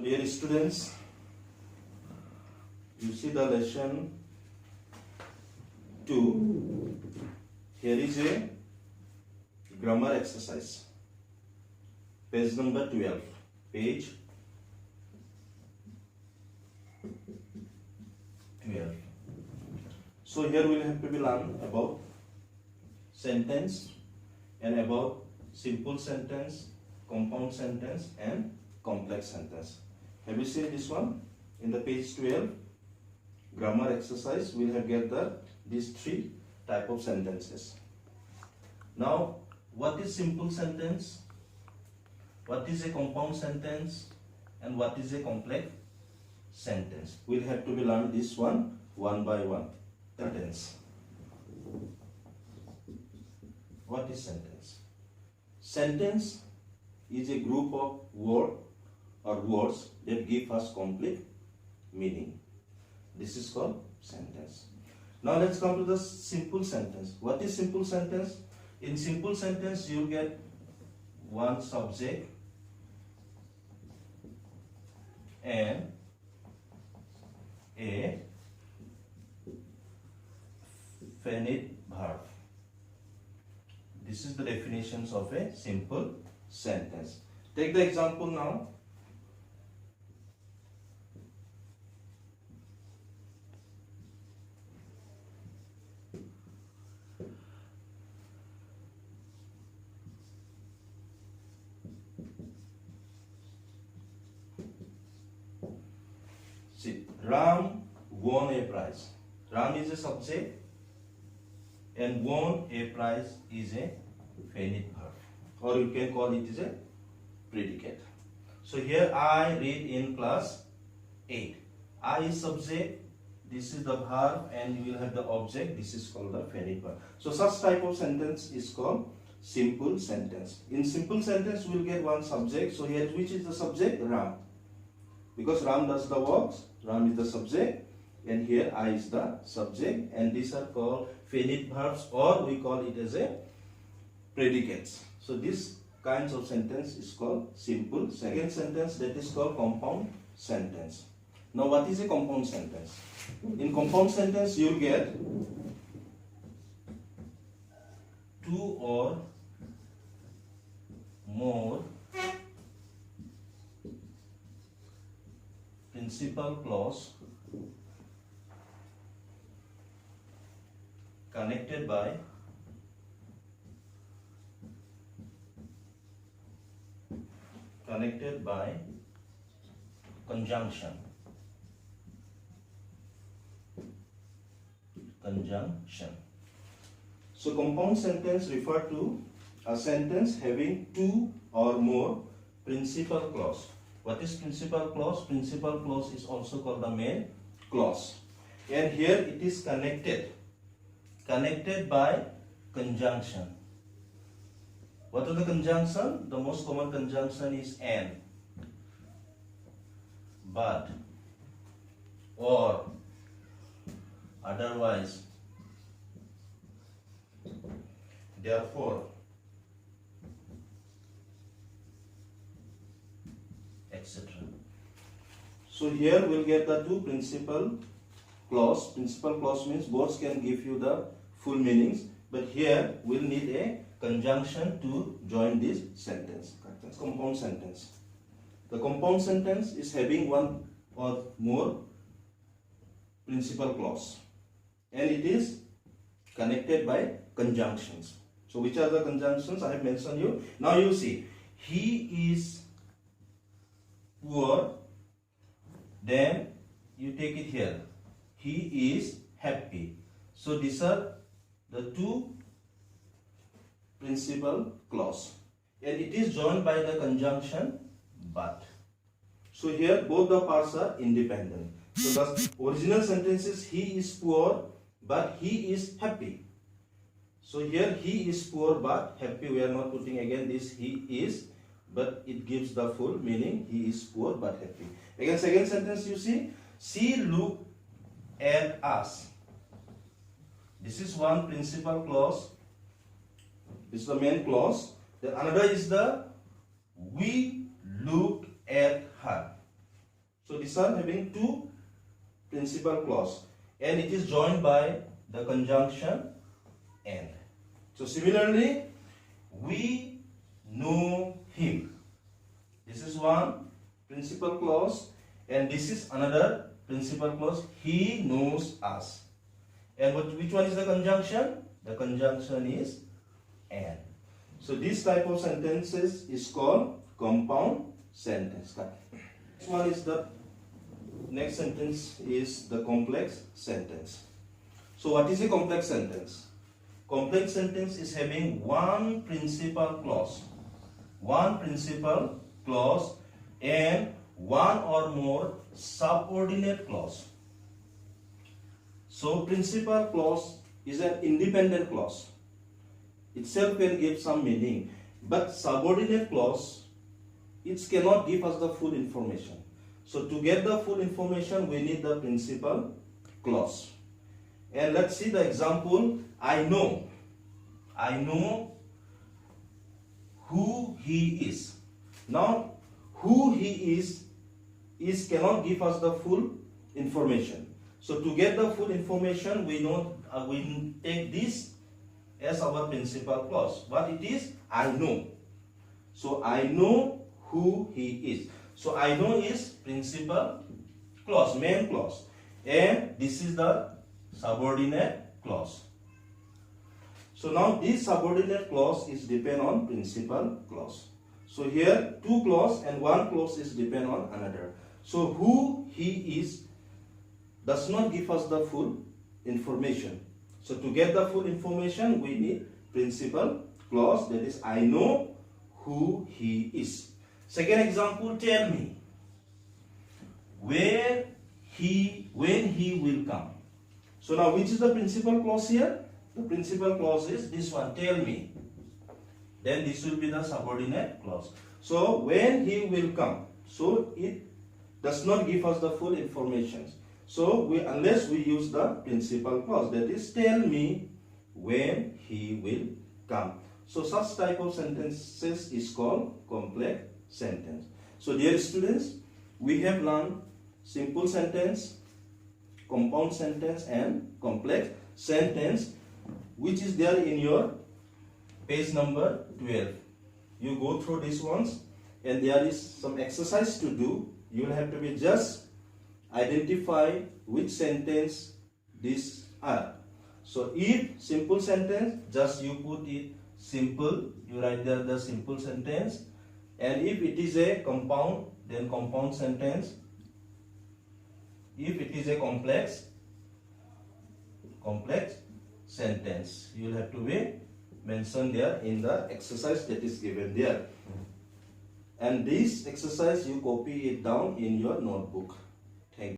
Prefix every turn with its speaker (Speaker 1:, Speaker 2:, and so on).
Speaker 1: dear students, you see the lesson 2. Here is a grammar exercise. Page number 12. Page 12. So here we will have to be learn about sentence and about simple sentence, compound sentence and complex sentence. Have you seen this one? In the page 12 grammar exercise we have gathered these three type of sentences. Now what is simple sentence, what is a compound sentence and what is a complex sentence? We'll have to be learn this one by one. Sentence. What is sentence? Sentence is a group of words that give us complete meaning. This is called sentence. Now let's come to the simple sentence. What is simple sentence? In simple sentence you get one subject and a finite verb. This is the definitions of a simple sentence. Take the example now. See, Ram won a prize. Ram is a subject and won a prize is a finite verb, or you can call it as a predicate. So here I read in class 8. I is subject, this is the verb, and you will have the object. This is called the finite verb. So such type of sentence is called simple sentence. In simple sentence we will get one subject. So here which is the subject? Ram. Because Ram does the works, Ram is the subject, and here I is the subject, and these are called finite verbs, or we call it as a predicates. So this kinds of sentence is called simple. Second sentence, that is called compound sentence. Now what is a compound sentence? In compound sentence you get two or more principal clause connected by conjunction. So compound sentence refer to a sentence having two or more principal clause. What is principal clause? Principal clause is also called the main clause, and here it is connected by conjunction. What are the conjunction? The most common conjunction is and, but, or, otherwise, therefore, etc. So here we'll get the two principal clause. Principal clause means words can give you the full meanings, but here we'll need a conjunction to join this sentence. That's compound sentence. The compound sentence is having one or more principal clause, and it is connected by conjunctions. So which are the conjunctions I have mentioned you? Now you see, he is poor, then you take it here, he is happy. So these are the two principal clause, and it is joined by the conjunction but. So here both the parts are independent. So the original sentence is he is poor but he is happy. So here he is poor but happy, we are not putting again this he is, but it gives the full meaning, he is poor but happy. Again second sentence you see, she looked at us. This is one principal clause, this is the main clause. Then another is the we look at her. So these are having two principal clause and it is joined by the conjunction and. So similarly, we know him. This is one principal clause and this is another principal clause. He knows us. And which one is the conjunction? The conjunction is and. So this type of sentences is called compound sentence. Next sentence is the complex sentence. So what is a complex sentence? Complex sentence is having one principal clause and one or more subordinate clause. So principal clause is an independent clause. Itself can give some meaning, but subordinate clause, it cannot give us the full information. So to get the full information, we need the principal clause. And let's see the example. I know who he is. Now, who he is cannot give us the full information. So to get the full information, we take this as our principal clause. But it is I know. So I know who he is. So I know is principal clause, main clause, and this is the subordinate clause. So now this subordinate clause is depend on principal clause. So here two clause and one clause is depend on another. So who he is does not give us the full information. So to get the full information, we need principal clause, that is I know who he is. Second example, tell me when he will come. So now which is the principal clause here? The principal clause is this one, tell me. Then this will be the subordinate clause. So when he will come. So it does not give us the full information. So unless we use the principal clause, that is tell me when he will come. So such type of sentences is called complex sentence. So dear students, we have learned simple sentence, compound sentence and complex sentence, which is there in your page number 12. You go through these ones and there is some exercise to do. You will have to be just identify which sentence these are. So if simple sentence, just you put it simple, you write there the simple sentence. And if it is a compound, then compound sentence. If it is a complex sentence, you will have to be mentioned there in the exercise that is given there. And this exercise you copy it down in your notebook.